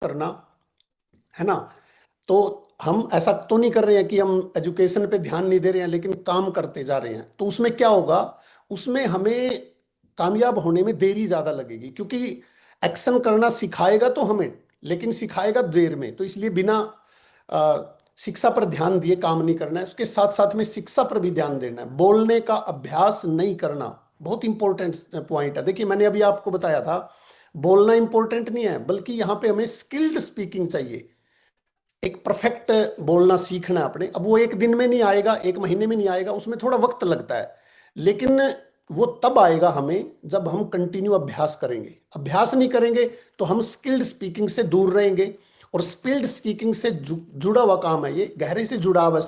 करना, है ना। तो हम ऐसा तो नहीं कर रहे हैं कि हम एजुकेशन पे ध्यान नहीं दे रहे हैं लेकिन काम करते जा रहे हैं, तो उसमें क्या होगा, उसमें हमें कामयाब होने में देरी ज्यादा लगेगी, क्योंकि एक्शन करना सिखाएगा तो हमें, लेकिन सिखाएगा देर में। तो इसलिए बिना शिक्षा पर ध्यान दिए काम नहीं करना है, उसके साथ साथ में शिक्षा पर भी ध्यान देना है। बोलने का अभ्यास नहीं करना बहुत इंपॉर्टेंट पॉइंट है। देखिए मैंने अभी आपको बताया था, बोलना इंपॉर्टेंट नहीं है, बल्कि यहाँ पे हमें स्किल्ड स्पीकिंग चाहिए। एक परफेक्ट बोलना सीखना है आपने। अब वो एक दिन में नहीं आएगा, एक महीने में नहीं आएगा, उसमें थोड़ा वक्त लगता है, लेकिन वो तब आएगा हमें जब हम कंटिन्यू अभ्यास करेंगे। अभ्यास नहीं करेंगे तो हम स्किल्ड स्पीकिंग से दूर रहेंगे। और स्किल्ड स्पीकिंग से जुड़ा हुआ काम है ये, गहरे से जुड़ा हुआ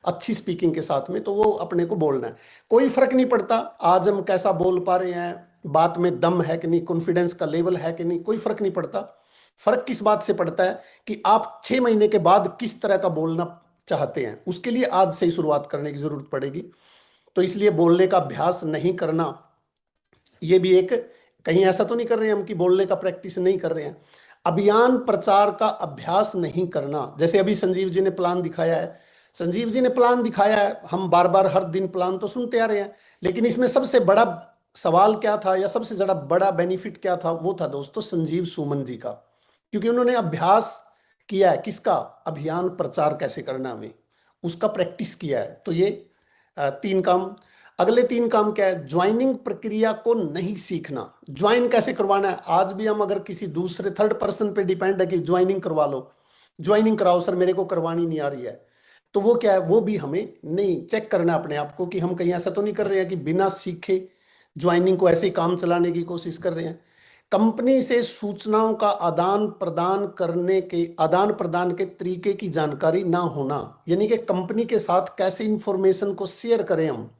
अच्छी स्पीकिंग के साथ में, तो वो अपने को बोलना है। कोई फर्क नहीं पड़ता आज हम कैसा बोल पा रहे हैं, बात में दम है कि नहीं, कॉन्फिडेंस का लेवल है कि नहीं, कोई फर्क नहीं पड़ता। फर्क किस बात से पड़ता है कि आप 6 महीने के बाद किस तरह का बोलना चाहते हैं, उसके लिए आज से ही शुरुआत करने की जरूरत पड़ेगी। तो इसलिए बोलने का अभ्यास नहीं करना, ये भी एक, कहीं ऐसा तो नहीं कर रहे हैं हम कि बोलने का प्रैक्टिस नहीं कर रहे हैं। अभियान प्रचार का अभ्यास नहीं करना, जैसे अभी संजीव जी ने प्लान दिखाया है, संजीव जी ने प्लान दिखाया है, हम बार बार हर दिन प्लान तो सुनते आ रहे हैं, लेकिन इसमें सबसे बड़ा सवाल क्या था या सबसे ज्यादा बड़ा बेनिफिट क्या था, वो था दोस्तों संजीव सुमन जी का। क्योंकि उन्होंने अभ्यास किया है किसका, अभियान प्रचार कैसे करना हमें, उसका प्रैक्टिस किया है। तो ये 3 काम। अगले 3 काम क्या है, ज्वाइनिंग प्रक्रिया को नहीं सीखना। ज्वाइन कैसे करवाना है, आज भी हम अगर किसी दूसरे थर्ड पर्सन पे डिपेंड है कि ज्वाइनिंग करवा लो, ज्वाइनिंग कराओ सर, मेरे को करवानी नहीं आ रही है, तो वो क्या है, वो भी हमें नहीं चेक करना है अपने आप को कि हम कहीं ऐसा तो नहीं कर रहे हैं कि बिना सीखे ज्वाइनिंग को ऐसे ही काम चलाने की कोशिश कर रहे हैं। कंपनी से सूचनाओं का आदान प्रदान के तरीके की जानकारी ना होना, यानी कि कंपनी के साथ कैसे इंफॉर्मेशन को शेयर करें हम,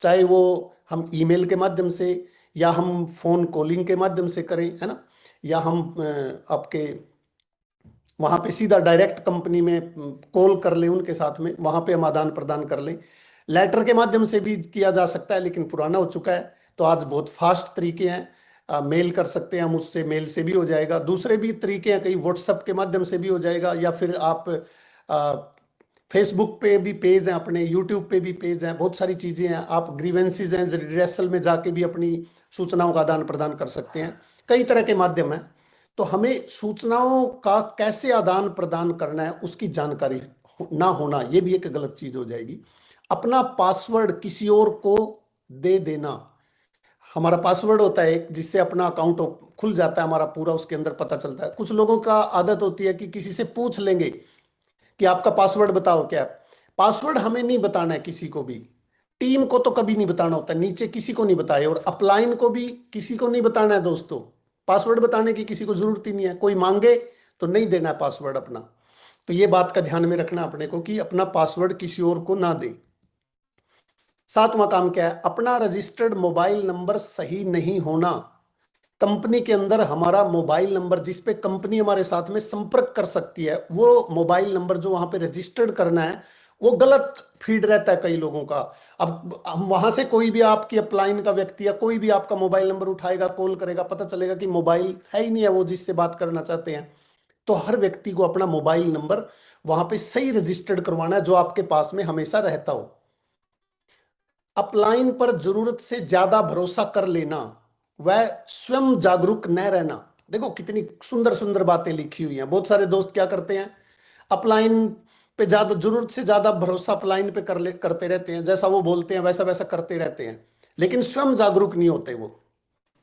चाहे वो हम ईमेल के माध्यम से या हम फोन कॉलिंग के माध्यम से करें, है ना, या हम आपके वहां पे सीधा डायरेक्ट कंपनी में कॉल कर लें उनके साथ में, वहां पे हम आदान प्रदान कर लें। लेटर के माध्यम से भी किया जा सकता है, लेकिन पुराना हो चुका है। तो आज बहुत फास्ट तरीके हैं, मेल कर सकते हैं हम, उससे मेल से भी हो जाएगा। दूसरे भी तरीके हैं, कई व्हाट्सएप के माध्यम से भी हो जाएगा, या फिर आप फेसबुक पे भी पेज हैं अपने, यूट्यूब पे भी पेज हैं, बहुत सारी चीजें हैं। आप ग्रीवेंसीज हैं, रिड्रेसल में जाके भी अपनी सूचनाओं का आदान प्रदान कर सकते हैं। कई तरह के माध्यम हैं। तो हमें सूचनाओं का कैसे आदान प्रदान करना है उसकी जानकारी ना होना, ये भी एक गलत चीज हो जाएगी। अपना पासवर्ड किसी और को दे देना। हमारा पासवर्ड होता है एक, जिससे अपना अकाउंट खुल जाता है हमारा पूरा, उसके अंदर पता चलता है। कुछ लोगों का आदत होती है कि किसी से पूछ लेंगे कि आपका पासवर्ड बताओ क्या है। पासवर्ड हमें नहीं बताना है किसी को भी, टीम को तो कभी नहीं बताना होता, नीचे किसी को नहीं बताए, और अपलाइन को भी किसी को नहीं बताना है दोस्तों। पासवर्ड बताने की किसी को जरूरत ही नहीं है, कोई मांगे तो नहीं देना है पासवर्ड अपना। तो ये बात का ध्यान में रखना अपने को कि अपना पासवर्ड किसी और को ना दे। 7वां काम क्या है, अपना रजिस्टर्ड मोबाइल नंबर सही नहीं होना। कंपनी के अंदर हमारा मोबाइल नंबर जिस पे कंपनी हमारे साथ में संपर्क कर सकती है, वो मोबाइल नंबर जो वहां पे रजिस्टर्ड करना है, वो गलत फीड रहता है कई लोगों का। अब हम वहां से कोई भी आपकी अपलाइन का व्यक्ति या कोई भी आपका मोबाइल नंबर उठाएगा, कॉल करेगा, पता चलेगा कि मोबाइल है ही नहीं है वो जिससे बात करना चाहते हैं। तो हर व्यक्ति को अपना मोबाइल नंबर वहां पे सही रजिस्टर्ड करवाना है, जो आपके पास में हमेशा रहता हो। अपलाइन पर जरूरत से ज्यादा भरोसा कर लेना, वह स्वयं जागरूक न रहना। देखो कितनी सुंदर सुंदर बातें लिखी हुई हैं। बहुत सारे दोस्त क्या करते हैं, अपलाइन पे ज्यादा, जरूरत से ज्यादा भरोसा अपलाइन पे करते रहते हैं, जैसा वो बोलते हैं वैसा वैसा करते रहते हैं, लेकिन स्वयं जागरूक नहीं होते वो।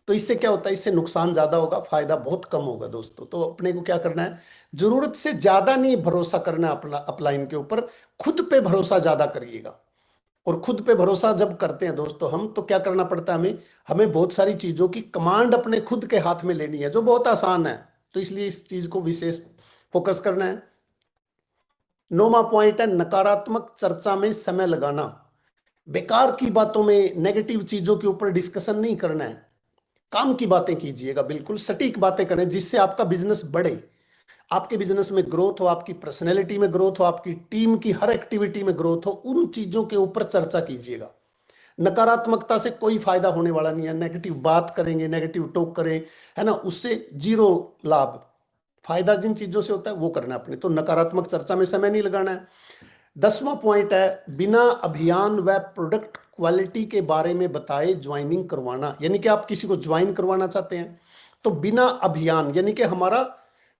तो इससे क्या होता है, इससे नुकसान ज्यादा होगा, फायदा बहुत कम होगा दोस्तों। तो अपने को क्या करना है, जरूरत से ज्यादा नहीं भरोसा करना अपना अपलाइन के ऊपर, खुद पे भरोसा ज्यादा करिएगा। और खुद पे भरोसा जब करते हैं दोस्तों हम, तो क्या करना पड़ता है हमें, हमें बहुत सारी चीजों की कमांड अपने खुद के हाथ में लेनी है, जो बहुत आसान है। तो इसलिए इस चीज को विशेष फोकस करना है। 9वां पॉइंट है, नकारात्मक चर्चा में समय लगाना। बेकार की बातों में, नेगेटिव चीजों के ऊपर डिस्कशन नहीं करना है। काम की बातें कीजिएगा, बिल्कुल सटीक बातें करें जिससे आपका बिजनेस बढ़े, आपके बिजनेस में ग्रोथ हो, आपकी पर्सनैलिटी में ग्रोथ हो, आपकी टीम की हर एक्टिविटी में ग्रोथ हो। उन चीजों के ऊपर चर्चा कीजिएगा। नकारात्मकता से कोई फायदा होने वाला नहीं है। नेगेटिव बात करेंगे, नेगेटिव टॉक करें, है ना, उससे जीरो लाभ, फायदा जिन चीजों से होता है वो करना है अपने, तो नकारात्मक चर्चा में समय नहीं लगाना है। 10वां पॉइंट है बिना अभियान व प्रोडक्ट क्वालिटी के बारे में बताए ज्वाइनिंग करवाना। यानी कि आप किसी को ज्वाइन करवाना चाहते हैं तो बिना अभियान, यानी कि हमारा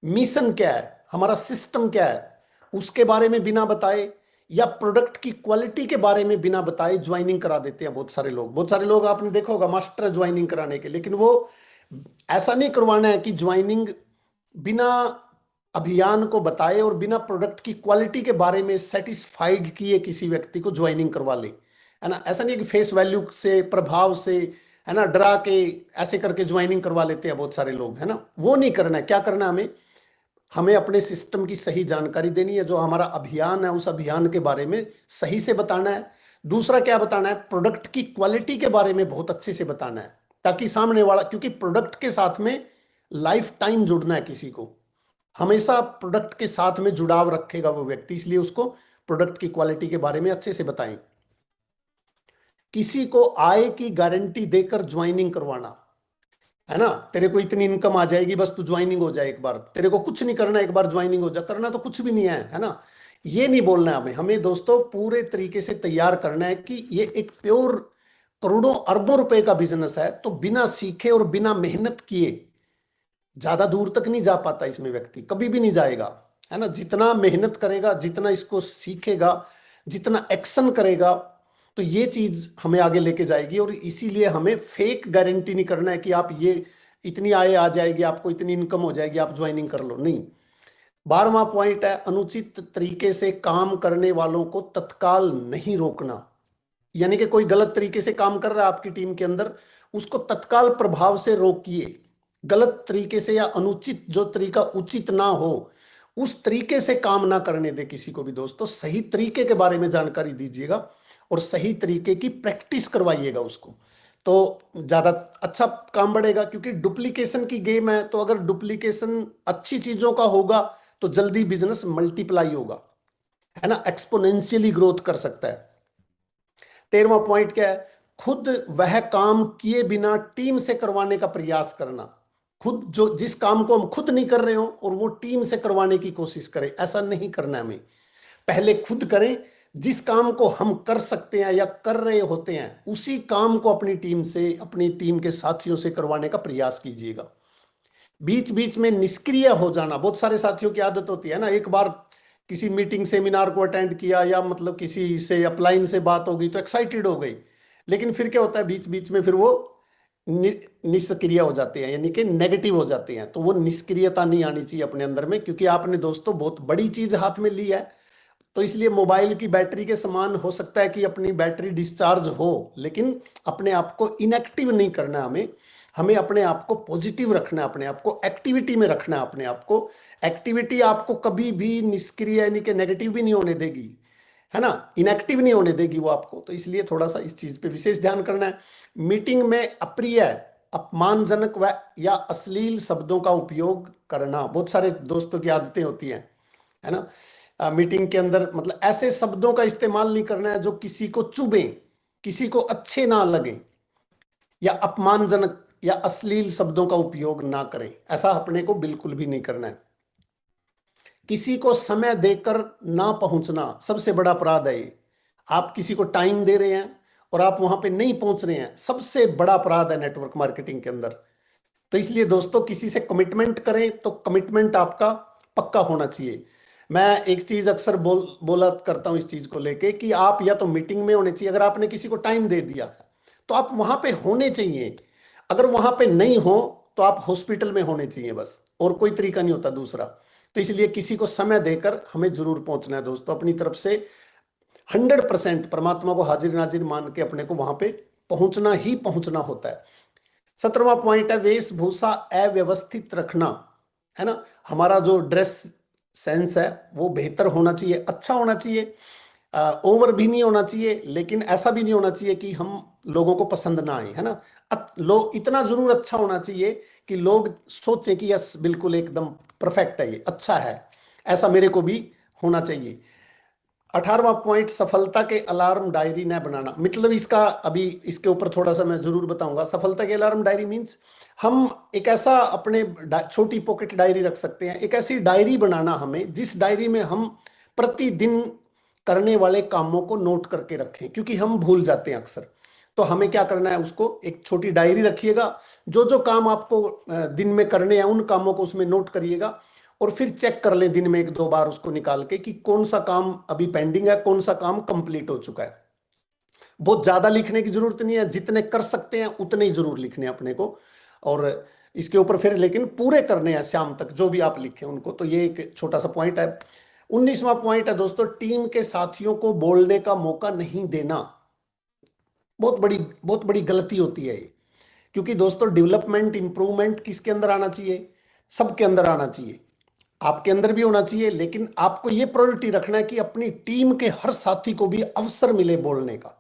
मिशन क्या है, हमारा सिस्टम क्या है, उसके बारे में बिना बताए या प्रोडक्ट की क्वालिटी के बारे में बिना बताए ज्वाइनिंग करा देते हैं बहुत सारे लोग। बहुत सारे लोग आपने देखा होगा मास्टर है ज्वाइनिंग कराने के, लेकिन वो ऐसा नहीं करवाना है कि ज्वाइनिंग बिना अभियान को बताए और बिना प्रोडक्ट की क्वालिटी के बारे में सेटिस्फाइड किए किसी व्यक्ति को ज्वाइनिंग करवा ले, है ना। ऐसा नहीं है कि फेस वैल्यू से, प्रभाव से, है ना, डरा के ऐसे करके ज्वाइनिंग करवा लेते हैं बहुत सारे लोग, है ना। वो नहीं करना है। क्या करना है हमें, हमें अपने सिस्टम की सही जानकारी देनी है, जो हमारा अभियान है उस अभियान के बारे में सही से बताना है। दूसरा क्या बताना है, प्रोडक्ट की क्वालिटी के बारे में बहुत अच्छे से बताना है, ताकि सामने वाला, क्योंकि प्रोडक्ट के साथ में लाइफ टाइम जुड़ना है किसी को, हमेशा प्रोडक्ट के साथ में जुड़ाव रखेगा वो व्यक्ति, इसलिए उसको प्रोडक्ट की क्वालिटी के बारे में अच्छे से बताएं। किसी को आय की गारंटी देकर ज्वाइनिंग करवाना, है ना, तेरे को इतनी इनकम आ जाएगी बस तू ज्वाइनिंग हो जाए एक बार, तेरे को कुछ नहीं करना, एक बार ज्वाइनिंग हो जा, करना तो कुछ भी नहीं है ना। ये नहीं बोलना है हमें। हमें दोस्तों पूरे तरीके से तैयार करना है कि ये एक प्योर करोड़ों अरबों रुपए का बिजनेस है, तो बिना सीखे और बिना मेहनत किए ज्यादा दूर तक नहीं जा पाता इसमें व्यक्ति, कभी भी नहीं जाएगा, है ना। जितना मेहनत करेगा, जितना इसको सीखेगा, जितना एक्शन करेगा, तो ये चीज हमें आगे लेके जाएगी। और इसीलिए हमें फेक गारंटी नहीं करना है कि आप ये इतनी आय आ जाएगी, आपको इतनी इनकम हो जाएगी, आप ज्वाइनिंग कर लो, नहीं। 12वां पॉइंट है अनुचित तरीके से काम करने वालों को तत्काल नहीं रोकना। यानी कि कोई गलत तरीके से काम कर रहा है आपकी टीम के अंदर, उसको तत्काल प्रभाव से रोकिए। गलत तरीके से या अनुचित, जो तरीका उचित ना हो उस तरीके से काम ना करने दे किसी को भी दोस्तों। सही तरीके के बारे में जानकारी दीजिएगा और सही तरीके की प्रैक्टिस करवाइएगा उसको, तो ज्यादा अच्छा काम बढ़ेगा। क्योंकि डुप्लीकेशन की गेम है, तो अगर डुप्लीकेशन अच्छी चीजों का होगा तो जल्दी बिजनेस मल्टीप्लाई होगा, है ना, एक्सपोनेंशियली ग्रोथ कर सकता है। 13वां पॉइंट क्या है, खुद वह काम किए बिना टीम से करवाने का प्रयास करना। खुद जो जिस काम को हम खुद नहीं कर रहे हो और वो टीम से करवाने की कोशिश करें, ऐसा नहीं करना है हमें। पहले खुद करें, जिस काम को हम कर सकते हैं या कर रहे होते हैं उसी काम को अपनी टीम से, अपनी टीम के साथियों से करवाने का प्रयास कीजिएगा। बीच बीच में निष्क्रिय हो जाना, बहुत सारे साथियों की आदत होती है ना, एक बार किसी मीटिंग सेमिनार को अटेंड किया या मतलब किसी से अपलाइन से बात हो गई तो एक्साइटेड हो गई, लेकिन फिर क्या होता है बीच बीच में फिर वो निष्क्रिय हो जाते हैं, यानी कि नेगेटिव हो जाते हैं। तो वो निष्क्रियता नहीं आनी चाहिए अपने अंदर में, क्योंकि आपने दोस्तों बहुत बड़ी चीज हाथ में ली है। तो इसलिए मोबाइल की बैटरी के समान हो सकता है कि अपनी बैटरी डिस्चार्ज हो, लेकिन अपने आप को इनएक्टिव नहीं करना हमें। हमें अपने आप को पॉजिटिव रखना है, अपने आप को एक्टिविटी में रखना है। अपने आप को एक्टिविटी आपको कभी भी निष्क्रिय यानी कि नेगेटिव भी नहीं होने देगी, है ना, इनएक्टिव नहीं होने देगी वो आपको। तो इसलिए थोड़ा सा इस चीज पे विशेष ध्यान करना है। मीटिंग में अप्रिय, अपमानजनक व या अश्लील शब्दों का उपयोग करना, बहुत सारे दोस्तों की आदतें होती हैं, है ना। मीटिंग के अंदर मतलब ऐसे शब्दों का इस्तेमाल नहीं करना है जो किसी को चुभे, किसी को अच्छे ना लगे, या अपमानजनक या अश्लील शब्दों का उपयोग ना करें, ऐसा अपने को बिल्कुल भी नहीं करना है। किसी को समय देकर ना पहुंचना सबसे बड़ा अपराध है ये। आप किसी को टाइम दे रहे हैं और आप वहां पे नहीं पहुंच रहे हैं, सबसे बड़ा अपराध है नेटवर्क मार्केटिंग के अंदर। तो इसलिए दोस्तों किसी से कमिटमेंट करें तो कमिटमेंट आपका पक्का होना चाहिए। मैं एक चीज अक्सर बोला करता हूं इस चीज को लेके कि आप या तो मीटिंग में होने चाहिए, अगर आपने किसी को टाइम दे दिया है तो आप वहां पे होने चाहिए। अगर वहां पे नहीं हो तो आप हॉस्पिटल में होने चाहिए बस, और कोई तरीका नहीं होता दूसरा। तो इसलिए किसी को समय देकर हमें जरूर पहुंचना है दोस्तों, अपनी तरफ से 100% परमात्मा को हाजिर नाजिर मान के अपने को वहां पे पहुंचना ही पहुंचना होता है। 17वां पॉइंट है वेशभूषा अव्यवस्थित रखना, है ना। हमारा जो ड्रेस सेंस है वो बेहतर होना चाहिए, अच्छा होना चाहिए, ओवर भी नहीं होना चाहिए, लेकिन ऐसा भी नहीं होना चाहिए कि हम लोगों को पसंद ना आए, है ना। लोग इतना जरूर अच्छा होना चाहिए कि लोग सोचें कि यस बिल्कुल एकदम परफेक्ट है, ये अच्छा है, ऐसा मेरे को भी होना चाहिए। 18वां पॉइंट, सफलता के अलार्म डायरी न बनाना। मतलब इसका अभी इसके ऊपर थोड़ा सा मैं जरूर बताऊंगा। सफलता के अलार्म डायरी मीन्स हम एक ऐसा अपने छोटी पॉकेट डायरी रख सकते हैं, एक ऐसी डायरी बनाना हमें जिस डायरी में हम प्रतिदिन करने वाले कामों को नोट करके रखें, क्योंकि हम भूल जाते हैं अक्सर। तो हमें क्या करना है, उसको एक छोटी डायरी रखिएगा, जो जो काम आपको दिन में करने हैं उन कामों को उसमें नोट करिएगा, और फिर चेक कर लें दिन में एक दो बार उसको निकाल के कि कौन सा काम अभी पेंडिंग है, कौन सा काम कंप्लीट हो चुका है। बहुत ज्यादा लिखने की जरूरत नहीं है, जितने कर सकते हैं उतने ही जरूर लिखने हैं अपने को। और इसके ऊपर फिर लेकिन पूरे करने हैं शाम तक जो भी आप लिखे उनको। तो ये एक छोटा सा पॉइंट है। 19वां पॉइंट है दोस्तों, टीम के साथियों को बोलने का मौका नहीं देना। बहुत बड़ी गलती होती है ये। क्योंकि दोस्तों डेवलपमेंट इंप्रूवमेंट किसके अंदर आना चाहिए? सबके अंदर आना चाहिए। आपके अंदर भी होना चाहिए, लेकिन आपको ये प्रायोरिटी रखना है कि अपनी टीम के हर साथी को भी अवसर मिले बोलने का,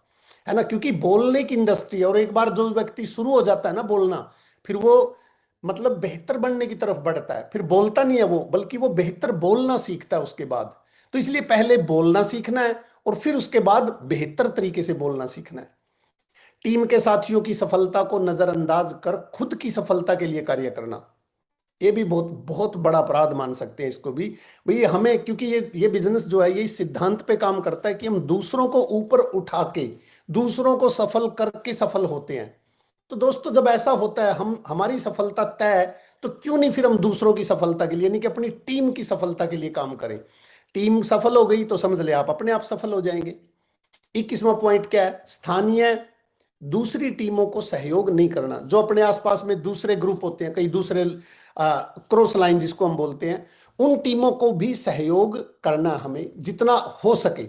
है ना। क्योंकि बोलने की इंडस्ट्री है, और एक बार जो व्यक्ति शुरू हो जाता है ना बोलना, फिर वो मतलब बेहतर बनने की तरफ बढ़ता है। फिर बोलता नहीं है वो, बल्कि वो बेहतर बोलना सीखता है उसके बाद। तो इसलिए पहले बोलना सीखना है, और फिर उसके बाद बेहतर तरीके से बोलना सीखना है। टीम के साथियों की सफलता को नजरअंदाज कर खुद की सफलता के लिए कार्य करना, ये भी बहुत बहुत बड़ा अपराध मान सकते हैं इसको भी। भाई हमें, क्योंकि ये बिजनेस जो है ये इस सिद्धांत पे काम करता है कि हम दूसरों को ऊपर उठा के, दूसरों को सफल करके सफल होते हैं। तो दोस्तों जब ऐसा होता है, हम हमारी सफलता तय है, तो क्यों नहीं फिर हम दूसरों की सफलता के लिए, यानी कि अपनी टीम की सफलता के लिए काम करें। टीम सफल हो गई तो समझ ले आप अपने आप सफल हो जाएंगे। 21वां पॉइंट क्या है? स्थानीय दूसरी टीमों को सहयोग नहीं करना। जो अपने आसपास में दूसरे ग्रुप होते हैं, कई दूसरे क्रॉस लाइन जिसको हम बोलते हैं, उन टीमों को भी सहयोग करना हमें जितना हो सके,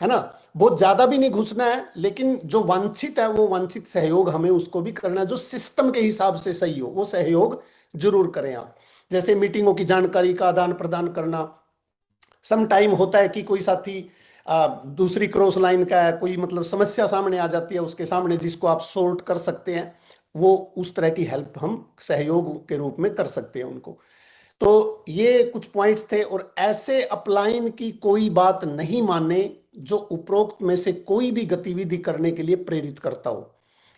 है ना। बहुत ज्यादा भी नहीं घुसना है, लेकिन जो वांछित है वो वांछित सहयोग हमें उसको भी करना है। जो सिस्टम के हिसाब से सही हो वो सहयोग जरूर करें आप। जैसे मीटिंगों की जानकारी का आदान प्रदान करना। सम टाइम होता है कि कोई साथी दूसरी क्रॉस लाइन का है, कोई मतलब समस्या सामने आ जाती है उसके सामने, जिसको आप सॉर्ट कर सकते हैं, वो उस तरह की हेल्प हम सहयोग के रूप में कर सकते हैं उनको। तो ये कुछ पॉइंट्स थे। और ऐसे अपलाइन की कोई बात नहीं माने जो उपरोक्त में से कोई भी गतिविधि करने के लिए प्रेरित करता हो।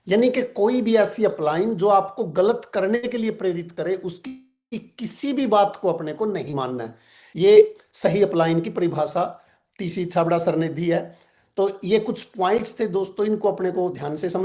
यानी कि कोई भी ऐसी अपलाइन जो आपको गलत करने के लिए प्रेरित करे, उसकी किसी भी बात को अपने को नहीं मानना है। ये सही अपलाइन की परिभाषा टीसी छाबड़ा सर ने दी है। तो ये कुछ पॉइंट्स थे दोस्तों, इनको अपने को ध्यान से समझ